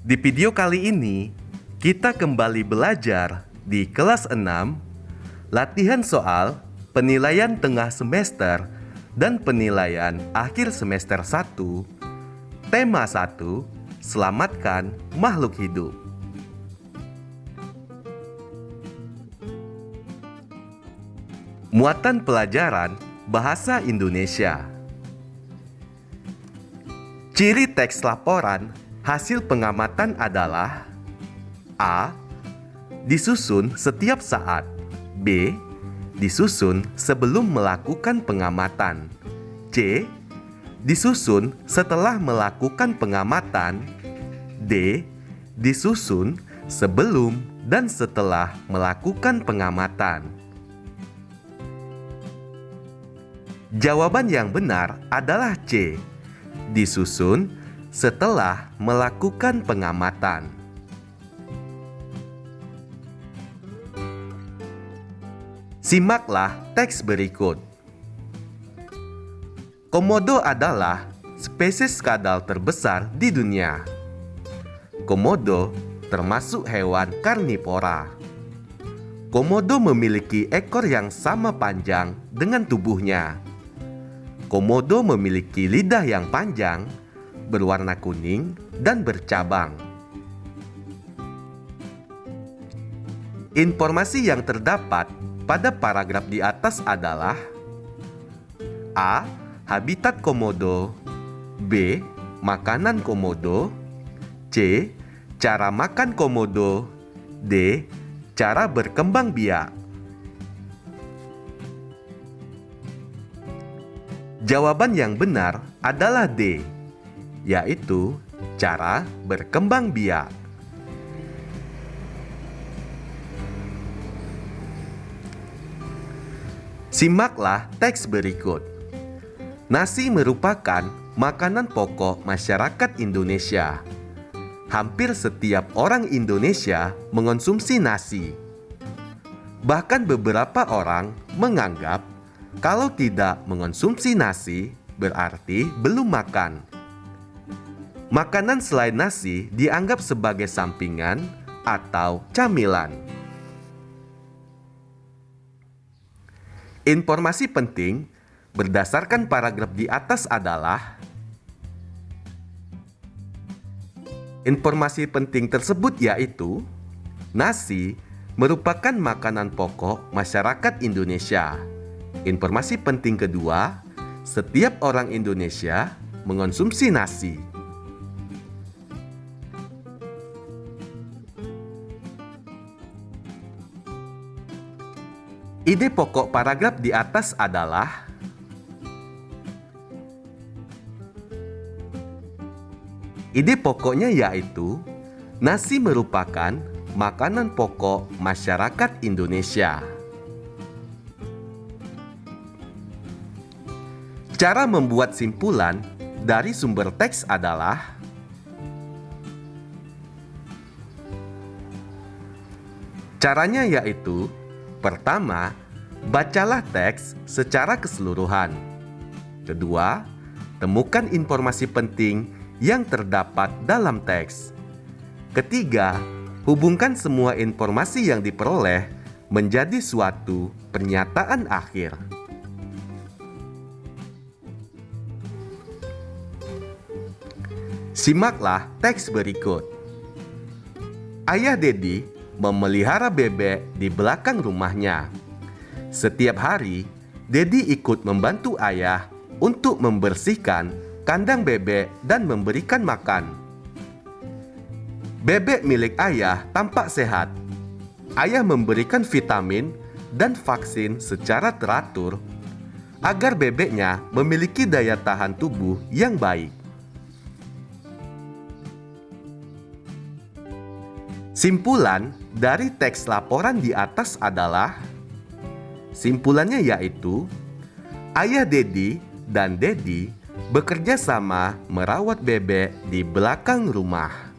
Di video kali ini, kita kembali belajar di kelas 6, latihan soal penilaian tengah semester dan penilaian akhir semester 1, tema 1, selamatkan makhluk hidup. Muatan pelajaran Bahasa Indonesia. Ciri teks laporan hasil pengamatan adalah: A. Disusun setiap saat. B. Disusun sebelum melakukan pengamatan. C. Disusun setelah melakukan pengamatan. D. Disusun sebelum dan setelah melakukan pengamatan. Jawaban yang benar adalah C. Disusun setelah melakukan pengamatan. Simaklah teks berikut. Komodo adalah spesies kadal terbesar di dunia. Komodo termasuk hewan karnivora. Komodo memiliki ekor yang sama panjang dengan tubuhnya. Komodo memiliki lidah yang panjang, berwarna kuning, dan bercabang. Informasi yang terdapat pada paragraf di atas adalah: A. Habitat komodo. B. Makanan komodo. C. Cara makan komodo. D. Cara berkembang biak. Jawaban yang benar adalah D, yaitu cara berkembang biak. Simaklah teks berikut. Nasi merupakan makanan pokok masyarakat Indonesia. Hampir setiap orang Indonesia mengonsumsi nasi. Bahkan beberapa orang menganggap kalau tidak mengonsumsi nasi berarti belum makan. Makanan selain nasi dianggap sebagai sampingan atau camilan. Informasi penting berdasarkan paragraf di atas adalah: informasi penting tersebut yaitu nasi merupakan makanan pokok masyarakat Indonesia. Informasi penting kedua, setiap orang Indonesia mengonsumsi nasi. Ide pokok paragraf di atas adalah: ide pokoknya yaitu nasi merupakan makanan pokok masyarakat Indonesia. Cara membuat simpulan dari sumber teks adalah: caranya yaitu, pertama, bacalah teks secara keseluruhan. Kedua, temukan informasi penting yang terdapat dalam teks. Ketiga, hubungkan semua informasi yang diperoleh menjadi suatu pernyataan akhir. Simaklah teks berikut. Ayah Dedi memelihara bebek di belakang rumahnya. Setiap hari, Dedi ikut membantu ayah untuk membersihkan kandang bebek dan memberikan makan. Bebek milik ayah tampak sehat. Ayah memberikan vitamin dan vaksin secara teratur agar bebeknya memiliki daya tahan tubuh yang baik. Simpulan dari teks laporan di atas adalah: simpulannya yaitu, Ayah Dedi dan Dedi bekerja sama merawat bebek di belakang rumah.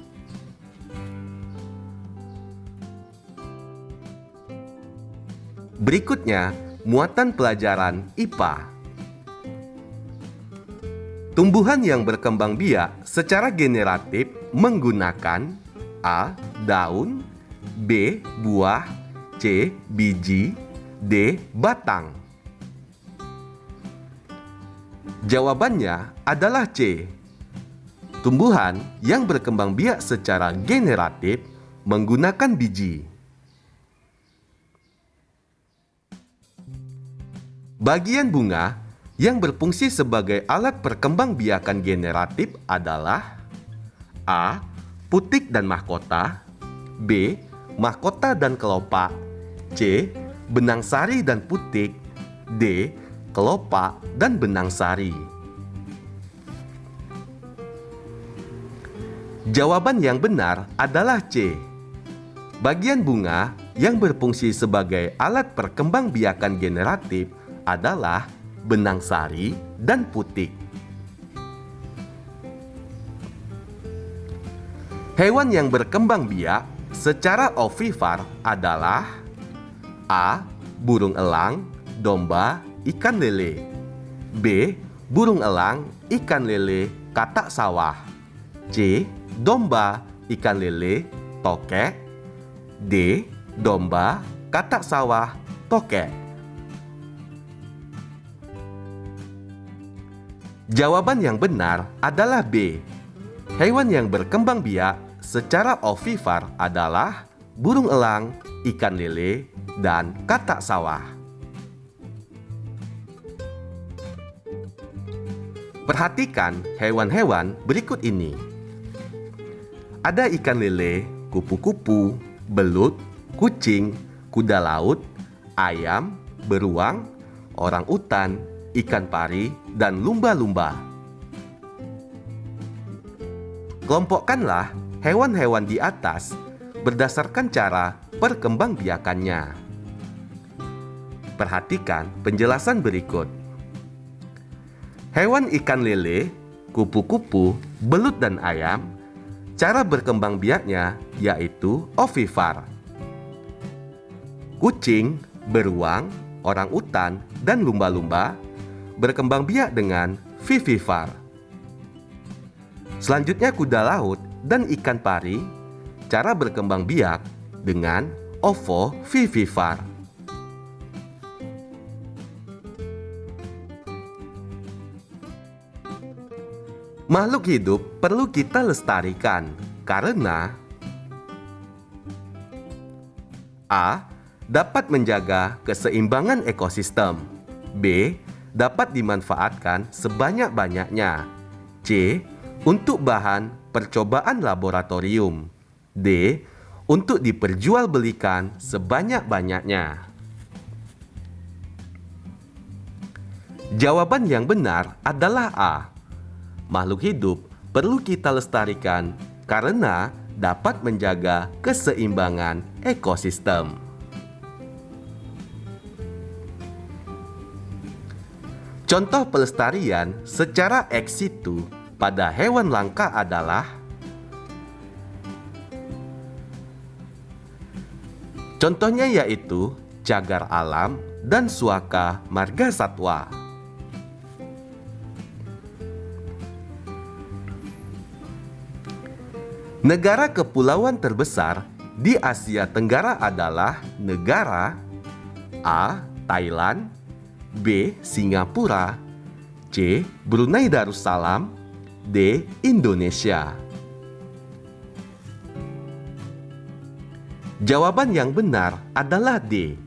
Berikutnya, muatan pelajaran IPA. Tumbuhan yang berkembang biak secara generatif menggunakan A. daun, B. buah, C. biji, D. batang. Jawabannya adalah C. Tumbuhan yang berkembang biak secara generatif menggunakan biji. Bagian bunga yang berfungsi sebagai alat perkembangbiakan generatif adalah A. putik dan mahkota, B. mahkota dan kelopak, C. benang sari dan putik, D. kelopak dan benang sari. Jawaban yang benar adalah C. Bagian bunga yang berfungsi sebagai alat perkembangbiakan generatif adalah benang sari dan putik. Hewan yang berkembang biak secara ovivar adalah A. burung elang, domba, ikan lele, B. burung elang, ikan lele, katak sawah, C. domba, ikan lele, tokek, D. domba, katak sawah, tokek. Jawaban yang benar adalah B. Hewan yang berkembang biak secara ovivar adalah burung elang, ikan lele, dan katak sawah. Perhatikan hewan-hewan berikut ini. Ada ikan lele, kupu-kupu, belut, kucing, kuda laut, ayam, beruang, orang utan, ikan pari, dan lumba-lumba. Kelompokkanlah hewan-hewan di atas berdasarkan cara perkembangbiakannya. Perhatikan penjelasan berikut. Hewan ikan lele, kupu-kupu, belut, dan ayam, cara berkembang biaknya yaitu ovivar. Kucing, beruang, orang utan, dan lumba-lumba berkembang biak dengan vivivar. Selanjutnya kuda laut dan ikan pari, cara berkembang biak dengan ovovivivar. Makhluk hidup perlu kita lestarikan karena A. dapat menjaga keseimbangan ekosistem, B. dapat dimanfaatkan sebanyak-banyaknya, C. untuk bahan percobaan laboratorium, D. untuk diperjualbelikan sebanyak-banyaknya. Jawaban yang benar adalah A. Makhluk hidup perlu kita lestarikan karena dapat menjaga keseimbangan ekosistem. Contoh pelestarian secara ex situ pada hewan langka adalah contohnya yaitu cagar alam dan suaka margasatwa. Negara kepulauan terbesar di Asia Tenggara adalah negara A. Thailand, B. Singapura, C. Brunei Darussalam, D. Indonesia. Jawaban yang benar adalah D.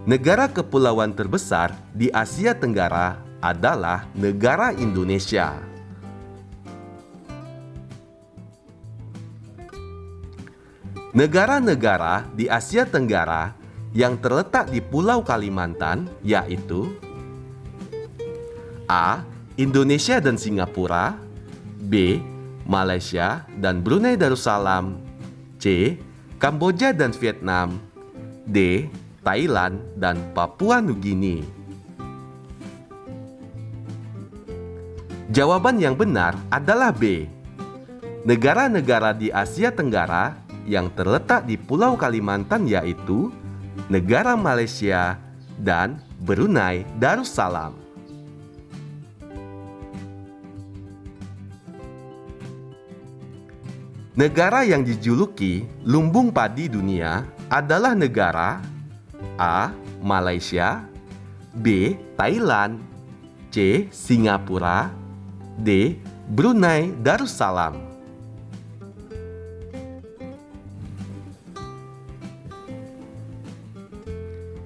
Negara kepulauan terbesar di Asia Tenggara adalah negara Indonesia. Negara-negara di Asia Tenggara yang terletak di Pulau Kalimantan yaitu A. Indonesia dan Singapura, B. Malaysia dan Brunei Darussalam, C. Kamboja dan Vietnam, D. Thailand dan Papua Nugini. Jawaban yang benar adalah B. Negara-negara di Asia Tenggara yang terletak di Pulau Kalimantan yaitu negara Malaysia dan Brunei Darussalam. Negara yang dijuluki lumbung padi dunia adalah negara A. Malaysia, B. Thailand, C. Singapura, D. Brunei Darussalam.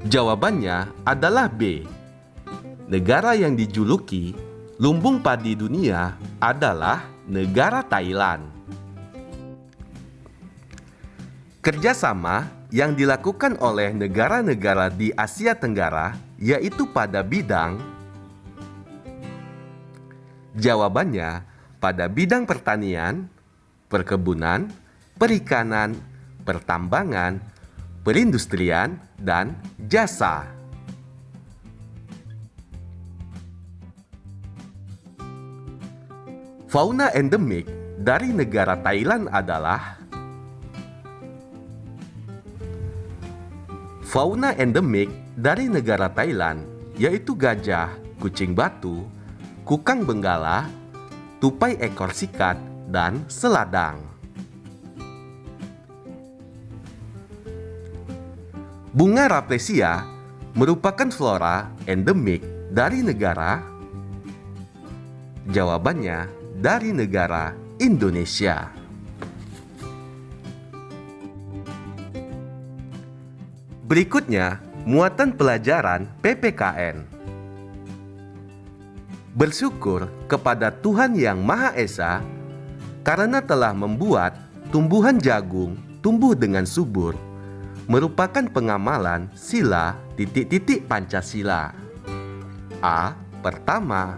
Jawabannya adalah B. Negara yang dijuluki lumbung padi dunia adalah negara Thailand. Kerjasama yang dilakukan oleh negara-negara di Asia Tenggara yaitu pada bidang. Jawabannya pada bidang pertanian, perkebunan, perikanan, pertambangan, perindustrian, dan jasa. Fauna endemik dari negara Thailand adalah fauna endemik dari negara Thailand yaitu gajah, kucing batu, kukang benggala, tupai ekor sikat, dan seladang. Bunga Rafflesia merupakan flora endemik dari negara. Jawabannya dari negara Indonesia. Berikutnya, muatan pelajaran PPKN. Bersyukur kepada Tuhan Yang Maha Esa karena telah membuat tumbuhan jagung tumbuh dengan subur, merupakan pengamalan sila titik-titik Pancasila. A. Pertama,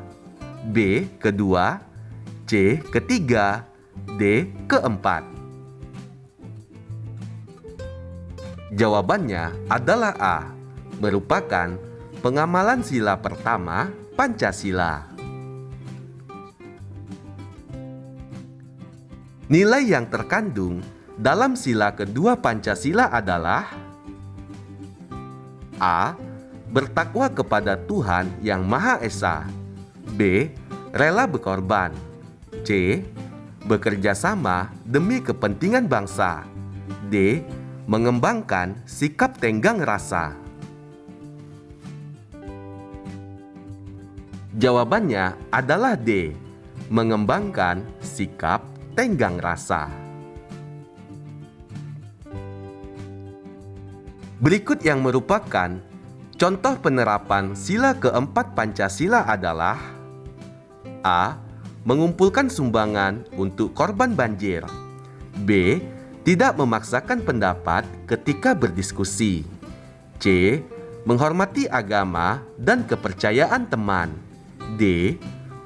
B. Kedua, C. Ketiga, D. Keempat. Jawabannya adalah A. Merupakan pengamalan sila pertama Pancasila. Nilai yang terkandung dalam sila kedua Pancasila adalah A. Bertakwa kepada Tuhan Yang Maha Esa, B. Rela berkorban, C. Bekerja sama demi kepentingan bangsa, D. Mengembangkan sikap tenggang rasa. Jawabannya adalah D. Mengembangkan sikap tenggang rasa. Berikut yang merupakan contoh penerapan sila keempat Pancasila adalah A. Mengumpulkan sumbangan untuk korban banjir, B. Tidak memaksakan pendapat ketika berdiskusi, C. Menghormati agama dan kepercayaan teman, D.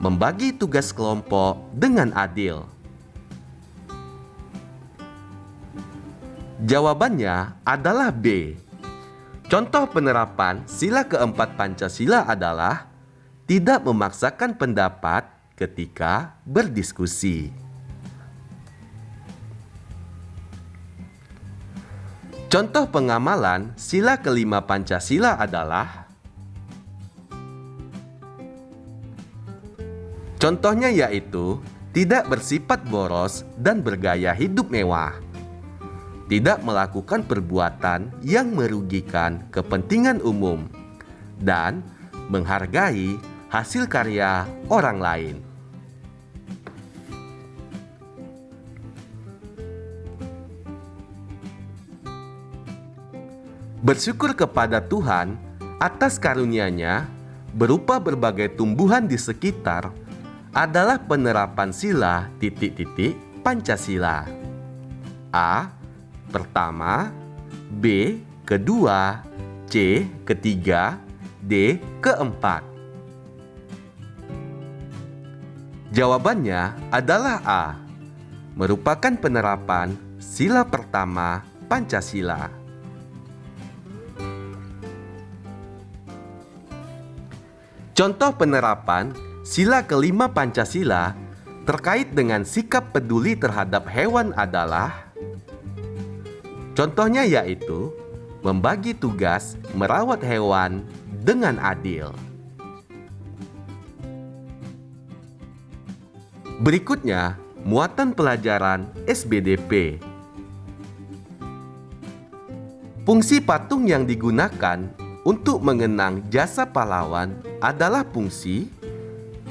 Membagi tugas kelompok dengan adil. Jawabannya adalah B. Contoh penerapan sila keempat Pancasila adalah tidak memaksakan pendapat ketika berdiskusi. Contoh pengamalan sila kelima Pancasila adalah contohnya yaitu tidak bersifat boros dan bergaya hidup mewah, tidak melakukan perbuatan yang merugikan kepentingan umum, dan menghargai hasil karya orang lain. Bersyukur kepada Tuhan atas karunia-Nya berupa berbagai tumbuhan di sekitar adalah penerapan sila titik-titik Pancasila. A. Pertama, B. Kedua, C. Ketiga, D. Keempat. Jawabannya adalah A. Merupakan penerapan sila pertama Pancasila. Contoh penerapan sila kelima Pancasila terkait dengan sikap peduli terhadap hewan adalah contohnya yaitu membagi tugas merawat hewan dengan adil. Berikutnya, muatan pelajaran SBDP. Fungsi patung yang digunakan untuk mengenang jasa pahlawan adalah fungsi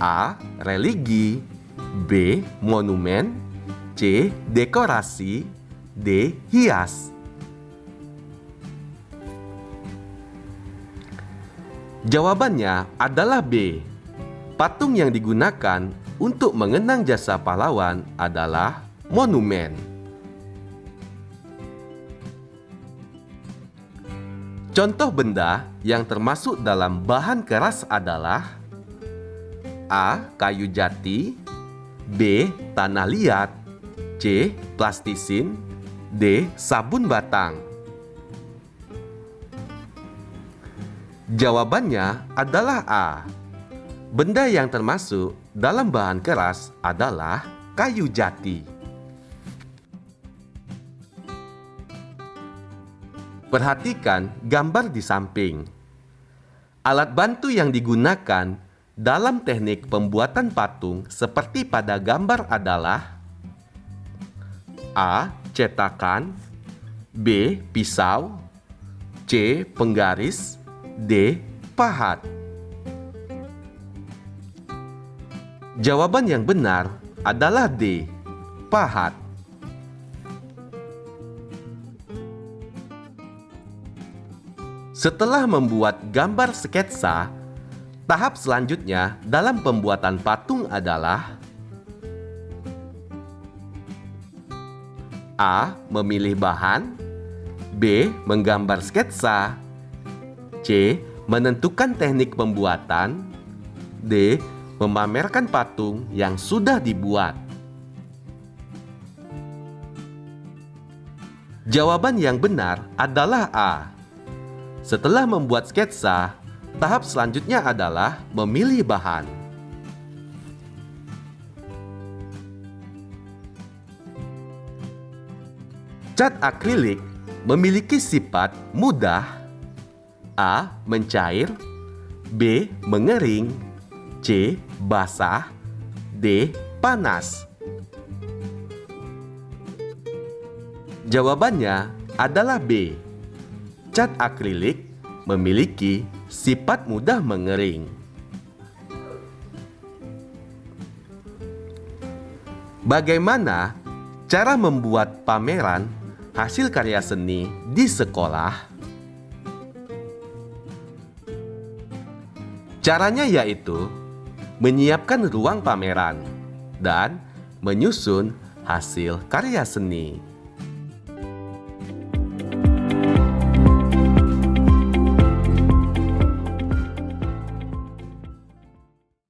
A. Religi, B. Monumen, C. Dekorasi, D. Hias. Jawabannya adalah B. Patung yang digunakan untuk mengenang jasa pahlawan adalah monumen. Contoh benda yang termasuk dalam bahan keras adalah A. Kayu jati, B. Tanah liat, C. Plastisin, D. Sabun batang. Jawabannya adalah A. Benda yang termasuk dalam bahan keras adalah kayu jati. Perhatikan gambar di samping. Alat bantu yang digunakan dalam teknik pembuatan patung seperti pada gambar adalah A. Cetakan, B. Pisau, C. Penggaris, D. Pahat. Jawaban yang benar adalah D. Pahat. Setelah membuat gambar sketsa, tahap selanjutnya dalam pembuatan patung adalah A. Memilih bahan, B. Menggambar sketsa, C. Menentukan teknik pembuatan, D. Memamerkan patung yang sudah dibuat. Jawaban yang benar adalah A. Setelah membuat sketsa, tahap selanjutnya adalah memilih bahan. Cat akrilik memiliki sifat mudah, A. Mencair, B. Mengering, C. Basah, D. Panas. Jawabannya adalah B. Cat akrilik memiliki sifat mudah mengering. Bagaimana cara membuat pameran hasil karya seni di sekolah? Caranya yaitu menyiapkan ruang pameran dan menyusun hasil karya seni.